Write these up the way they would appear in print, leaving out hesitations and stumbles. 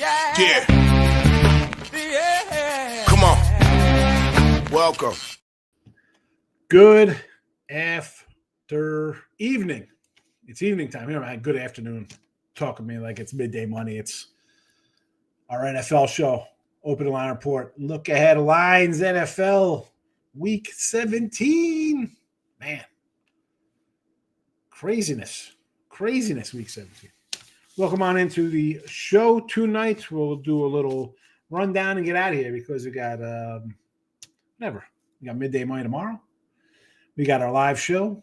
Yeah. Come on. Welcome. Good after evening. It's evening time here, man. Good afternoon. Talking to me like it's midday money. It's our NFL show. Open line report. Look ahead lines NFL week 17. Man. Craziness week 17. Welcome on into the show tonight. We'll do a little rundown and get out of here because we got We got midday money tomorrow. We got our live show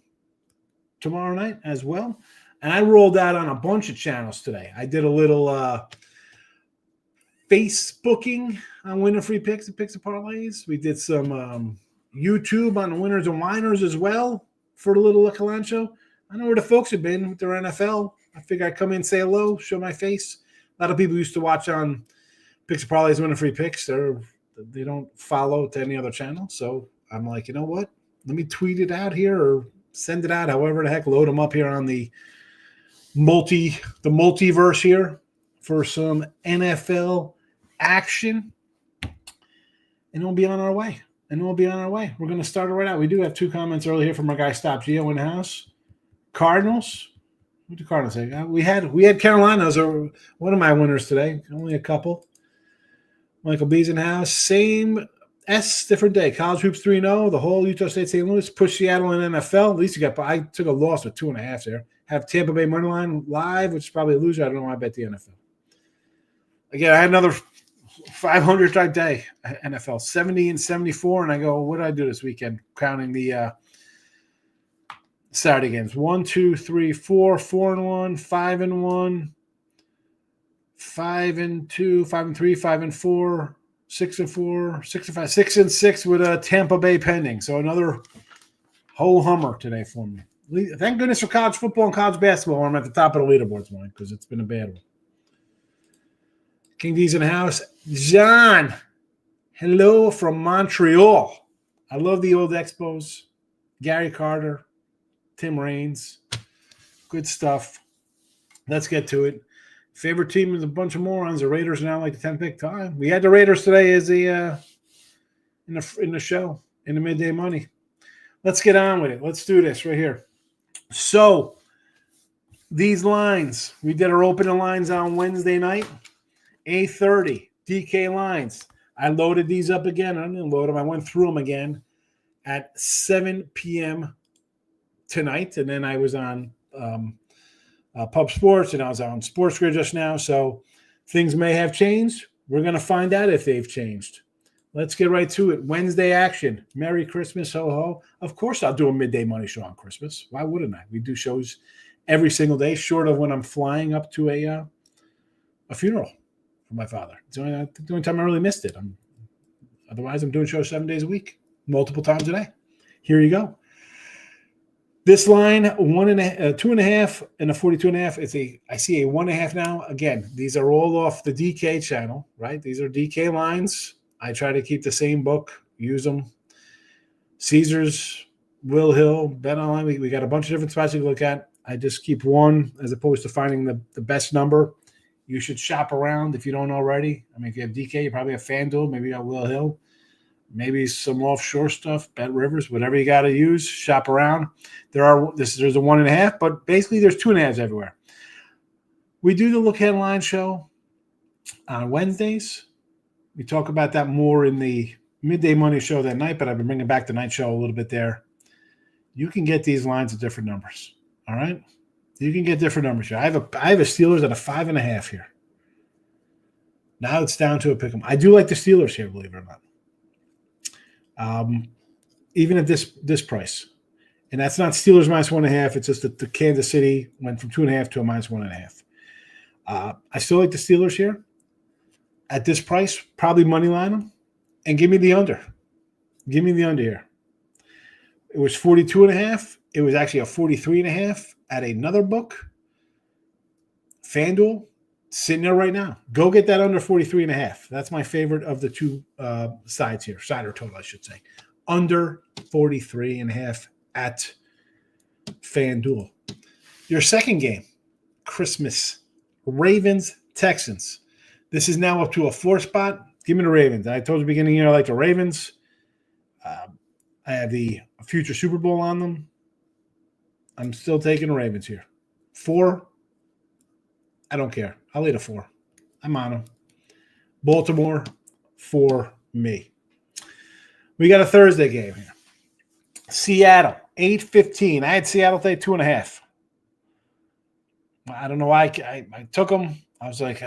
tomorrow night as well. And I rolled out on a bunch of channels today. I did a little Facebooking on winner free picks and picks and parlays. We did some YouTube on the winners and whiners as well for the little Look-a-Line show. I know where the folks have been with their NFL. I figure I'd come in, say hello, show my face. A lot of people used to watch on Picks and Parlays, Winner Free Picks. They don't follow to any other channel. So I'm like, you know what? Let me tweet it out here or send it out, however the heck, load them up here on the multiverse here for some NFL action. And we'll be on our way. We're going to start it right out. We do have two comments early here from our guy Stop Gio in the house. Cardinals. What do Cardinals say? We had Carolina as one of my winners today. Only a couple. Michael B's in the house. Same different day. College hoops 3-0. The whole Utah State St. Louis pushed Seattle in NFL. At least I took a loss with 2.5 there. Have Tampa Bay money line live, which is probably a loser. I don't know why I bet the NFL. Again, I had another 500 strike day at NFL, 70 and 74, and I go, what did I do this weekend? Counting the Saturday games. 1, 2, 3, 4, 4-1, 5-1, 5-2, 5-3, 5-4, 6-4, 6-5, 6-6 with a Tampa Bay pending. So another whole hummer today for me. Thank goodness for college football and college basketball. I'm at the top of the leaderboards, mine, because it's been a bad one. King D's in the house. John, hello from Montreal. I love the old Expos. Gary Carter, Tim Raines. Good stuff. Let's get to it. Favorite team is a bunch of morons. The Raiders are now like the 10th pick time. We had the Raiders today as in the show, in the midday money. Let's get on with it. Let's do this right here. So, these lines, we did our opening lines on Wednesday night. 8:30, DK lines. I loaded these up again. I didn't load them. I went through them again at 7 p.m. tonight. And then I was on Pub Sports, and I was on Sports Grid just now. So things may have changed. We're going to find out if they've changed. Let's get right to it. Wednesday action. Merry Christmas, ho-ho. Of course I'll do a midday money show on Christmas. Why wouldn't I? We do shows every single day, short of when I'm flying up to a funeral for my father. It's the only time I really missed it. Otherwise, I'm doing shows 7 days a week, multiple times a day. Here you go. This line, 2.5 and a 42.5. I see a 1.5 now. Again, these are all off the DK channel, right? These are DK lines. I try to keep the same book, use them. Caesars, Will Hill, Bet Online. We got a bunch of different spots you can look at. I just keep one as opposed to finding the best number. You should shop around if you don't already. I mean, if you have DK, you probably have FanDuel. Maybe you got Will Hill. Maybe some offshore stuff, Bet Rivers, whatever you got to use. Shop around. There's a 1.5, but basically there's 2.5s everywhere. We do the Look Headline show on Wednesdays. We talk about that more in the midday money show that night, but I've been bringing back the night show a little bit there. You can get these lines at different numbers. All right. You can get different numbers here. I have a Steelers at a 5.5 here. Now it's down to a pick 'em. I do like the Steelers here, believe it or not. Even at this price. And that's not Steelers minus 1.5. It's just that the Kansas City went from 2.5 to a minus 1.5. I still like the Steelers here. At this price, probably money line them. And give me the under. Give me the under here. It was 42.5. It was actually a 43.5 at another book. FanDuel, sitting there right now. Go get that under 43.5. That's my favorite of the two sides here. Side or total, I should say. Under 43.5 at FanDuel. Your second game, Christmas. Ravens, Texans. This is now up to a 4 spot. Give me the Ravens. I told you at the beginning here I like the Ravens. I have the future Super Bowl on them. I'm still taking the Ravens here. 4, I don't care. I'll eat a 4. I'm on them. Baltimore for me. We got a Thursday game here. Seattle, 8:15. I had Seattle today, 2.5. I don't know why I took them. I was like,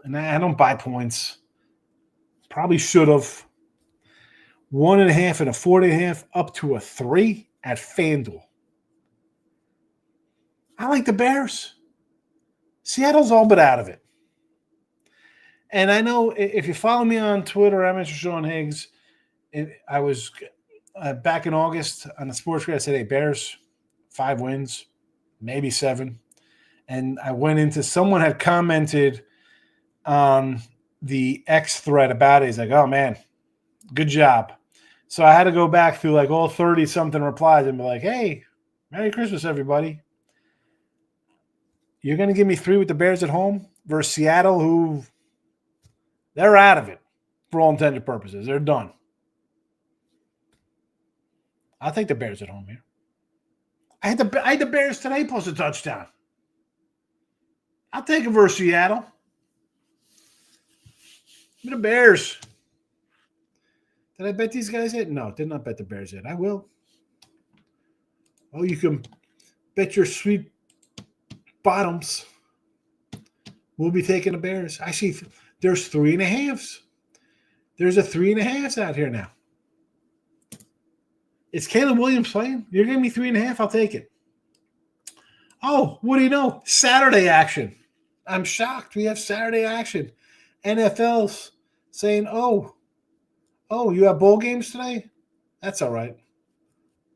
and I don't buy points. Probably should have. 1.5 and a 4.5 up to a 3 at FanDuel. I like the Bears. Seattle's all but out of it. And I know if you follow me on Twitter, I'm Mr. Sean Higgs. I was back in August on the sports grid. I said, hey, Bears, 5 wins, maybe 7. And I went into, someone had commented on the X thread about it. He's like, oh, man, good job. So I had to go back through like all 30-something replies and be like, hey, Merry Christmas, everybody. You're going to give me 3 with the Bears at home versus Seattle, who they're out of it for all intended purposes. They're done. I'll take the Bears at home here. I had the Bears today plus a touchdown. I'll take it versus Seattle. Give me the Bears. Did I bet these guys yet? No, did not bet the Bears yet. I will. Oh, you can bet your sweet bottoms. We'll be taking the Bears. I see there's 3.5s. There's a 3.5s out here now. Is Caleb Williams playing? You're giving me 3.5. I'll take it. Oh, what do you know? Saturday action. I'm shocked. We have Saturday action. NFL's saying, oh, you have bowl games today? That's all right.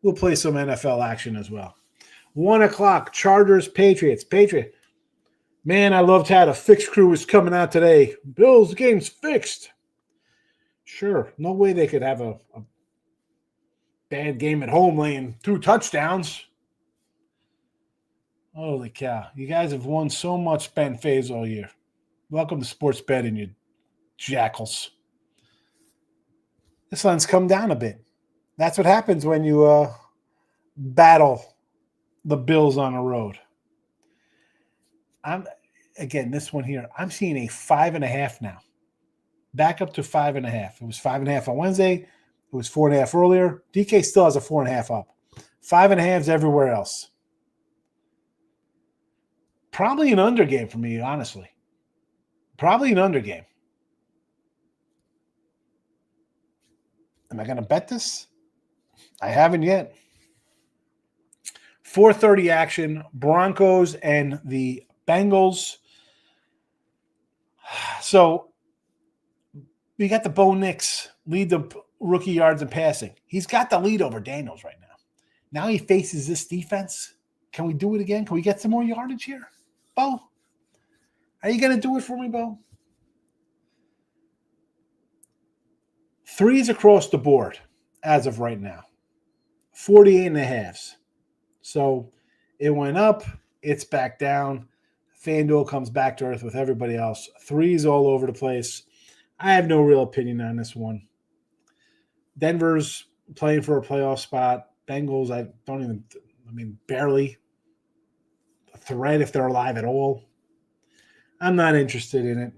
We'll play some NFL action as well. 1 o'clock, Chargers, Patriots. Man, I loved how the fixed crew was coming out today. Bills, the game's fixed. Sure, no way they could have a bad game at home laying 2 touchdowns. Holy cow. You guys have won so much Ben Faze all year. Welcome to sports betting, you jackals. This line's come down a bit. That's what happens when you battle the Bills on the road. This one here, I'm seeing a 5.5 now. Back up to 5.5. It was 5.5 on Wednesday. It was 4.5 earlier. DK still has a 4.5 up. 5.5s everywhere else. Probably an under game for me, honestly. Probably an under game. Am I going to bet this? I haven't yet. 4:30 action, Broncos and the Bengals. So we got the Bo Nix lead the rookie yards and passing. He's got the lead over Daniels right now. Now he faces this defense. Can we do it again? Can we get some more yardage here? Bo, are you going to do it for me, Bo? 3s across the board as of right now. 48.5. So it went up. It's back down. FanDuel comes back to earth with everybody else. 3s all over the place. I have no real opinion on this one. Denver's playing for a playoff spot. Bengals, barely a threat if they're alive at all. I'm not interested in it.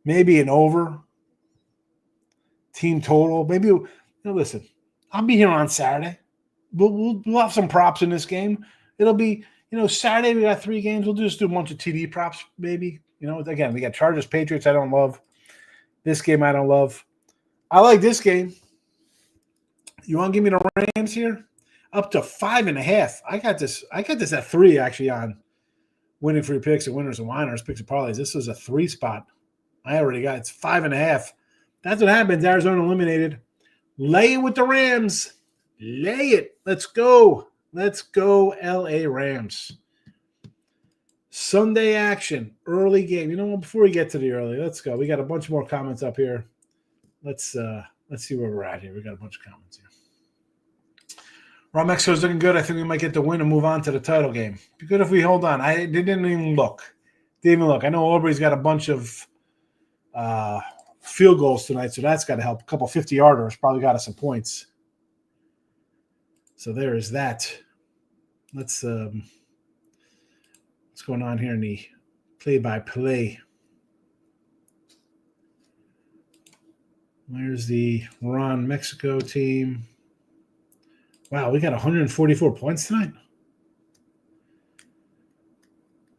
Maybe an over. Team total. Maybe, listen, I'll be here on Saturday. We'll have some props in this game. It'll be, Saturday we got 3 games. We'll just do a bunch of TD props, maybe. Again, we got Chargers, Patriots I don't love. This game I don't love. I like this game. You want to give me the Rams here? Up to 5.5. I got this at 3 actually on winning free picks and winners and whiners, picks and parlays. This was a 3 spot. I already got it's 5.5. That's what happens. Arizona eliminated. Lay it with the Rams. Lay it. Let's go. Let's go, LA Rams. Sunday action. Early game. Before we get to the early, let's go. We got a bunch more comments up here. Let's see where we're at here. We got a bunch of comments here. Raw Mexico's looking good. I think we might get the win and move on to the title game. Be good if we hold on. I didn't even look. Didn't even look. I know Aubrey's got a bunch of field goals tonight, so that's got to help. A couple 50-yarders probably got us some points. So there is that. Let's what's going on here in the play-by-play. Where's the Ron Mexico team? Wow, we got 144 points tonight.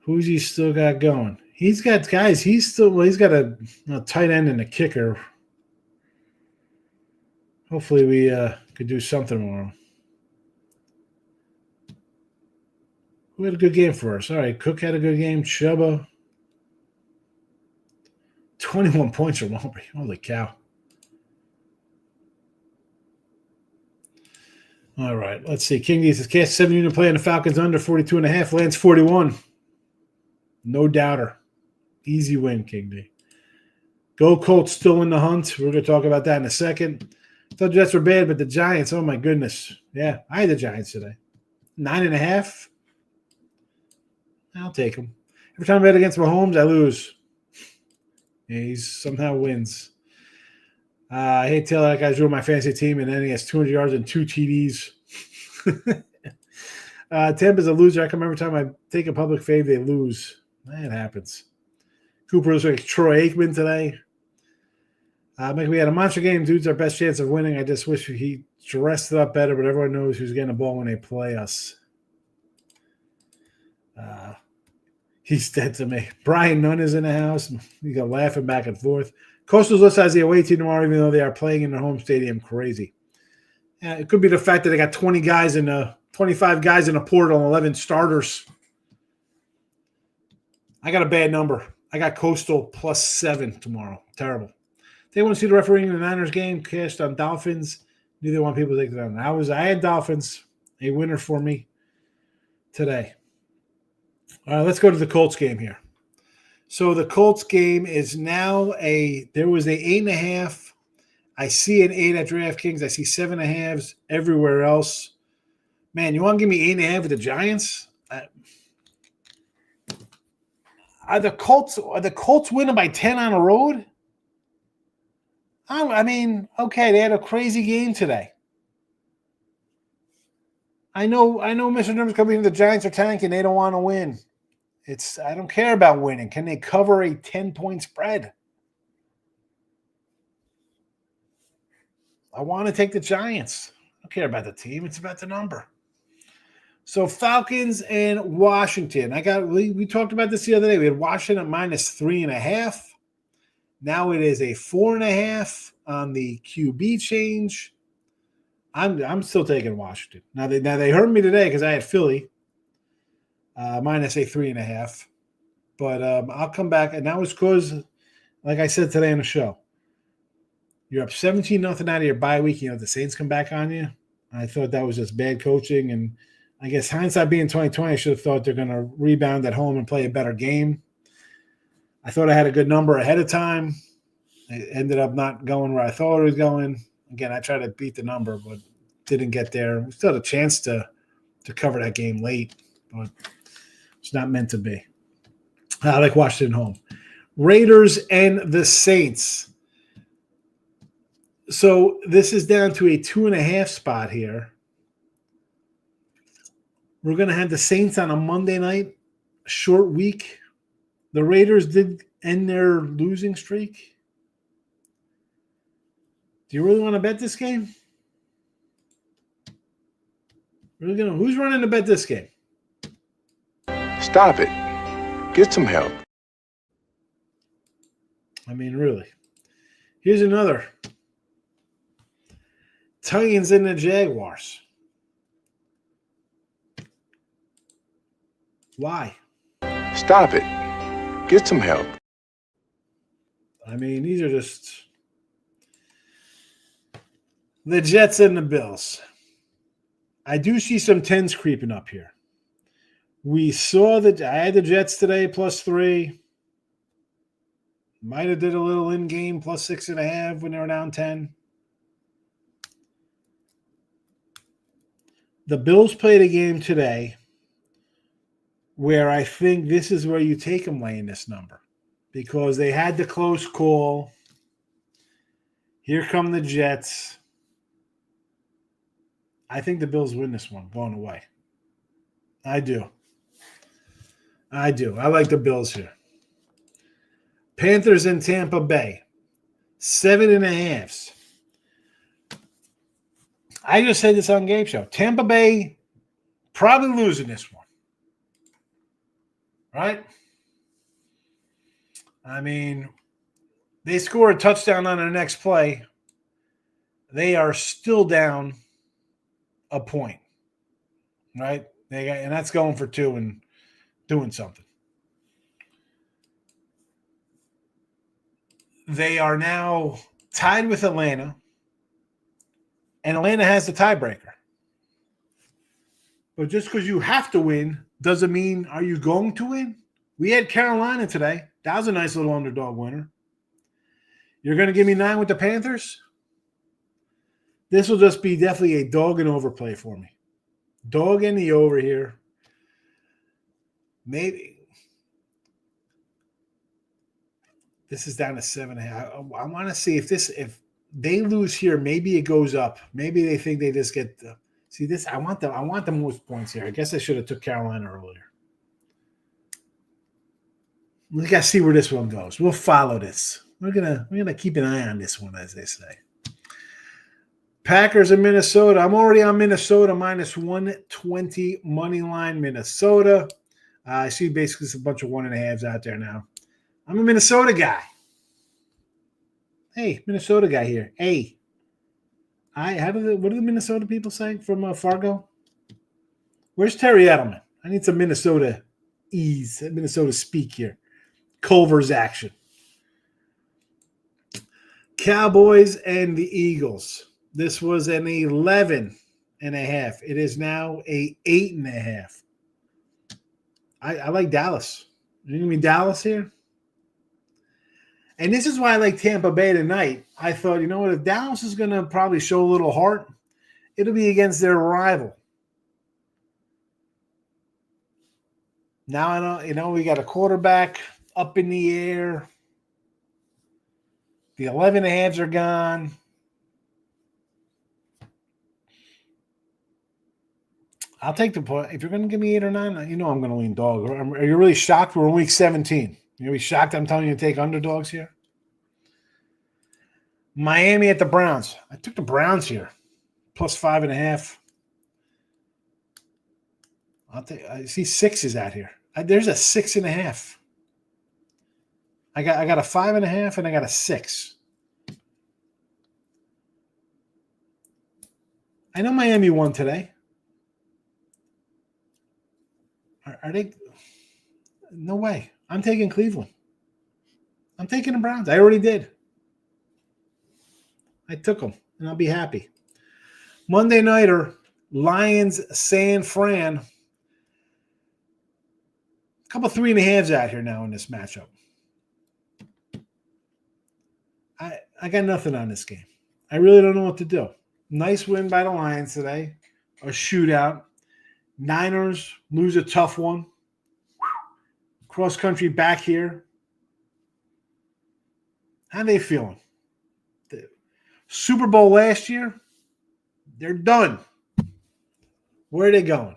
Who's he still got going? He's got guys. He's got a tight end and a kicker. Hopefully we could do something for him. Who had a good game for us? All right, Cook had a good game. Chuba. 21 points from Aubrey. Holy cow. All right, let's see. King D says, Cast 7 unit play on the Falcons under 42.5. Lands 41. No doubter. Easy win, King D. Go Colts still in the hunt. We're going to talk about that in a second. I thought the Jets were bad, but the Giants, oh my goodness. Yeah, I had the Giants today. 9.5. I'll take them. Every time I bet against Mahomes, I lose. Yeah, he somehow wins. I hate to tell that guy's ruined my fantasy team, and then he has 200 yards and 2 TDs. Tampa's a loser. I come every time I take a public fave, they lose. That happens. Cooper was like Troy Aikman today. We had a monster game. Dude's our best chance of winning. I just wish he dressed it up better, but everyone knows who's getting the ball when they play us. He's dead to me. Brian Nunn is in the house. You got laughing back and forth. Coastal's list has the away team tomorrow, even though they are playing in their home stadium. Crazy. It could be the fact that they got 25 guys in the portal and 11 starters. I got a bad number. I got Coastal +7 tomorrow. Terrible. They want to see the refereeing in the Niners game. Cashed on Dolphins. Neither want people to take them. I had Dolphins. A winner for me today. All right, let's go to the Colts game here. So the Colts game is now there was a 8.5. I see an 8 at DraftKings. I see 7.5s everywhere else. Man, you want to give me 8.5 with the Giants? Are the Colts winning by 10 on the road? I mean, okay, they had a crazy game today. I know Mr. Numbers coming in, the Giants are tanking. They don't want to win. I don't care about winning. Can they cover a 10-point spread? I want to take the Giants. I don't care about the team. It's about the number. So Falcons and Washington. We talked about this the other day. We had Washington at -3.5. Now it is a 4.5 on the QB change. I'm still taking Washington. Now they hurt me today because I had Philly -3.5. But I'll come back, and that was because, like I said today on the show, you're up 17-0 out of your bye week. You know the Saints come back on you. I thought that was just bad coaching, and I guess hindsight being 2020, I should have thought they're going to rebound at home and play a better game. I thought I had a good number ahead of time. It ended up not going where I thought it was going. Again, I tried to beat the number, but didn't get there. We still had a chance to cover that game late, but it's not meant to be. I like Washington home. Raiders and the Saints. So this is down to a 2.5 spot here. We're going to have the Saints on a Monday night, short week. The Raiders did end their losing streak. Do you really want to bet this game? Who's running to bet this game? Stop it. Get some help. I mean, really. Here's another. Titans and the Jaguars. Why? Stop it. Get some help. I mean, these are just the Jets and the Bills. I do see some 10s creeping up here. I had the Jets today +3. Might have did a little in-game +6.5 when they were down 10. The Bills played a game today where I think this is where you take them laying this number because they had the close call. Here come the Jets. I think the Bills win this one going away. I do. I like the Bills here. Panthers in Tampa Bay. 7.5. I just said this on Game Show. Tampa Bay probably losing this one. Right? I mean, they score a touchdown on their next play. They are still down a point. Right? And that's going for 2 and doing something. They are now tied with Atlanta, and Atlanta has the tiebreaker. But just because you have to win doesn't mean are you going to win? We had Carolina today. That was a nice little underdog winner. You're going to give me 9 with the Panthers? This will just be definitely a dog and overplay for me. Dog in the over here. Maybe. This is down to 7.5. I want to see if they lose here, maybe it goes up. Maybe they think they just get see this. I want the most points here. I guess I should have took Carolina earlier. We got to see where this one goes. We'll follow this. We're gonna keep an eye on this one, as they say. Packers in Minnesota. I'm already on Minnesota minus 120 money line Minnesota. I see basically a bunch of 1.5s out there now. I'm a Minnesota guy. Hey, Minnesota guy here. Hey. What do the Minnesota people say from Fargo? Where's Terry Edelman? I need some Minnesota Minnesota speak here. Culver's action. Cowboys and the Eagles. This was an 11.5. It is now a 8.5. I like Dallas. You give me Dallas here? And this is why I like Tampa Bay tonight. I thought, you know what, if Dallas is going to probably show a little heart, it'll be against their rival. Now I know we got a quarterback up in the air. The 11.5s are gone. I'll take the point. If you're going to give me 8 or 9, you know I'm going to lean dog. Are you really shocked? We're in week 17. You're going to be shocked I'm telling you to take underdogs here? Miami at the Browns. I took the Browns here. Plus 5.5. I see 6s out here. There's a 6.5. I got a 5.5 and I got a 6. I know Miami won today. Are they? No way. I'm taking Cleveland. I'm taking the Browns. I already did. I took them, and I'll be happy. Monday nighter, Lions, San Fran. A couple 3.5s out here now in this matchup. I got nothing on this game. I really don't know what to do. Nice win by the Lions today. A shootout. Niners lose a tough one. Cross country back here. How are they feeling? The Super Bowl last year, they're done. Where are they going?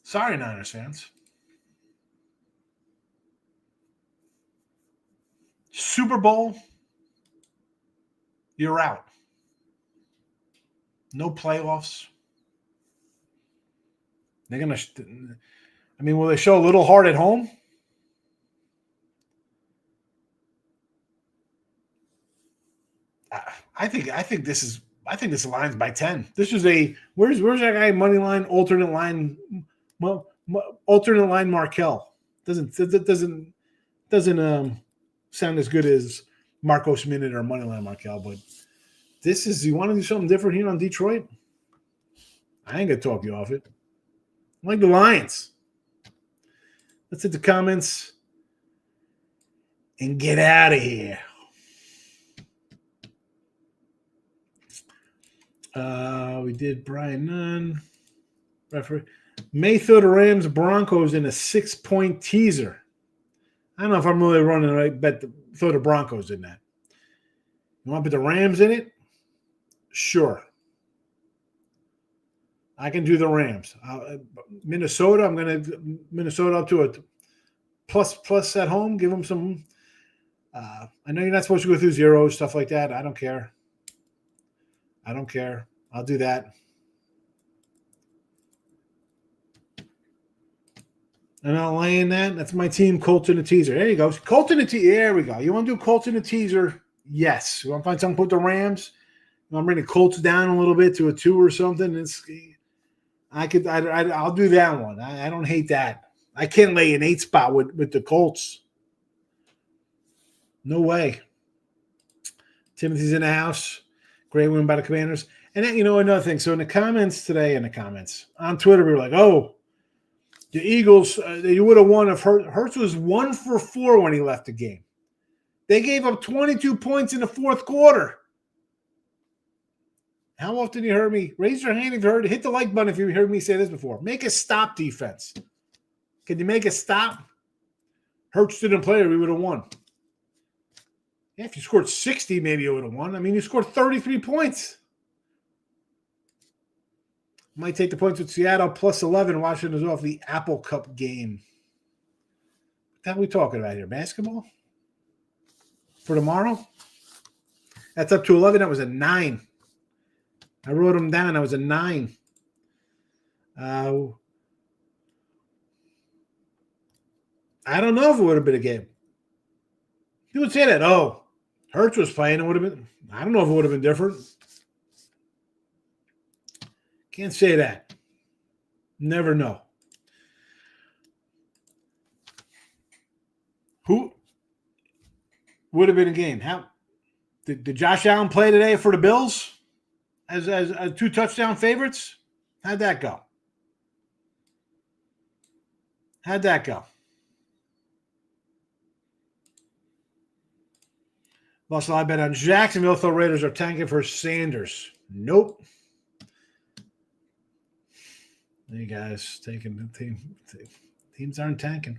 Sorry, Niners fans. Super Bowl, you're out. No playoffs. They're going to – will they show a little heart at home? I think this line's by 10. This is a – where's that guy, money line, alternate line Markel? Doesn't sound as good as Marcos Minute or Moneyline Markel, but this is, you want to do something different here on Detroit? I ain't going to talk you off it. I like the Lions. Let's hit the comments and get out of here. We did Brian Nunn. Referee. May throw the Rams Broncos in a 6-point teaser. I don't know if I'm really running the right bet to throw the Broncos in that. You want to put the Rams in it? Sure. I can do the Rams. Minnesota, I'm going to Minnesota up to a plus at home. Give them some. I know you're not supposed to go through zeros, stuff like that. I don't care. I'll do that. And I'll lay in that. That's my team, Colts in a teaser. There you go. Colts in a teaser. There we go. You want to do Colts in a teaser? Yes. You want to find something to put the Rams? You want to bring the Colts down a little bit to a 2 or something? I'll do that one. I don't hate that. I can't lay an 8 spot with the Colts. No way. Timothy's in the house. Great win by the Commanders. And then, another thing. So in the comments today, on Twitter, we were like, oh, the Eagles, you would have won if Hurts was 1 for 4 when he left the game. They gave up 22 points in the fourth quarter. How often you heard me? Raise your hand if you heard. Hit the like button if you heard me say this before. Make a stop defense. Can you make a stop? Hurts didn't play or we would have won. Yeah, if you scored 60, maybe you would have won. I mean, you scored 33 points. Might take the points with Seattle plus 11. Washington's off the Apple Cup game. What are we talking about here? Basketball? For tomorrow? That's up to 11. That was a 9. I wrote them down. That was a 9. I don't know if it would have been a game. You would say that, oh, Hurts was playing. It would have been. I don't know if it would have been different. Can't say that. Never know. Who would have been a game? How did Josh Allen play today for the Bills as 2 touchdown favorites? How'd that go? Lost a lot of bet on Jacksonville. Thought Raiders are tanking for Sanders. Nope. You guys taking the team. Teams aren't tanking.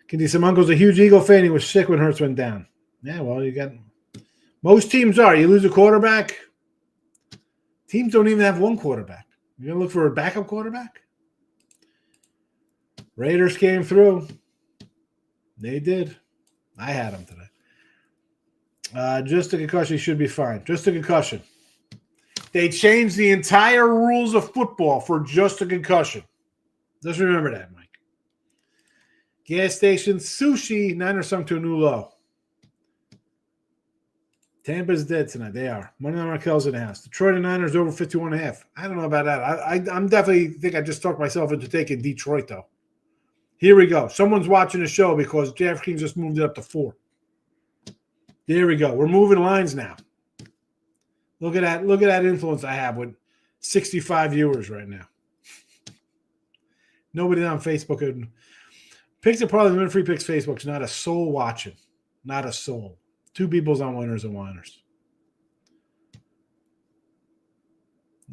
Can you some uncle's a huge Eagle fan? He was sick when Hurts went down. Yeah, well, you got most teams are. You lose a quarterback. Teams don't even have one quarterback. You're gonna look for a backup quarterback. Raiders came through. They did. I had them today. Just a concussion should be fine. Just a concussion. They changed the entire rules of football for just a concussion. Just remember that, Mike. Gas station sushi, Niners sunk to a new low. Tampa's dead tonight. They are. Money on Raquel's in the house. Detroit and Niners over 51.5. I don't know about that. I'm definitely think I just talked myself into taking Detroit, though. Here we go. Someone's watching the show because DraftKings just moved it up to 4. There we go. We're moving lines now. Look at that. Look at that influence I have with 65 viewers right now. Nobody on Facebook. Picks are probably win free picks. Facebook's not a soul watching. Not a soul. 2 people's on winners and whiners.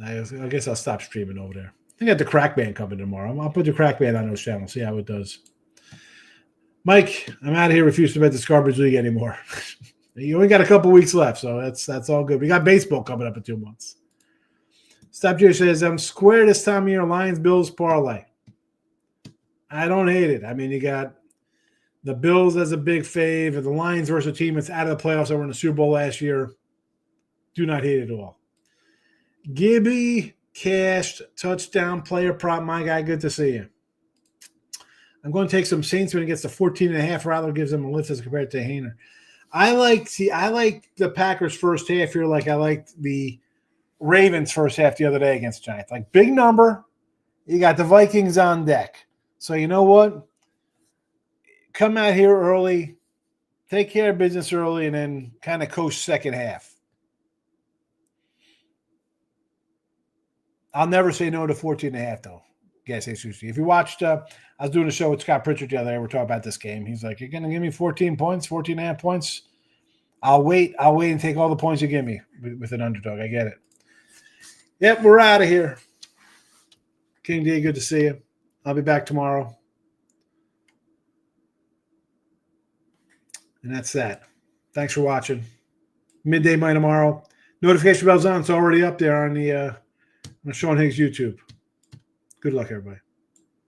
I guess I'll stop streaming over there. I got the crack band coming tomorrow. I'll put the crack band on those channels. See how it does. Mike, I'm out of here. Refuse to bet this garbage league anymore. You only got a couple weeks left, so that's all good. We got baseball coming up in 2 months. Stop Jay says, I'm square this time of year, Lions, Bills, parlay. I don't hate it. I mean, you got the Bills as a big fave, and the Lions versus a team that's out of the playoffs that were in the Super Bowl last year. Do not hate it at all. Gibby cashed touchdown player prop. My guy, good to see you. I'm going to take some Saints when it gets to 14.5. Rather gives them a lift as compared to Hainer. I like the Packers first half here like I liked the Ravens first half the other day against the Giants. Like, big number. You got the Vikings on deck. So you know what? Come out here early, take care of business early, and then kind of coast second half. I'll never say no to 14.5, though. Guess Sushi. If you watched, I was doing a show with Scott Pritchard the other day. We're talking about this game. He's like, "You're going to give me 14 points, 14.5 points? I'll wait and take all the points you give me with an underdog. I get it." Yep, we're out of here. King D, good to see you. I'll be back tomorrow. And that's that. Thanks for watching. Midday Money tomorrow. Notification bell's on. It's already up there on the Sean Higgs YouTube. Good luck, everybody.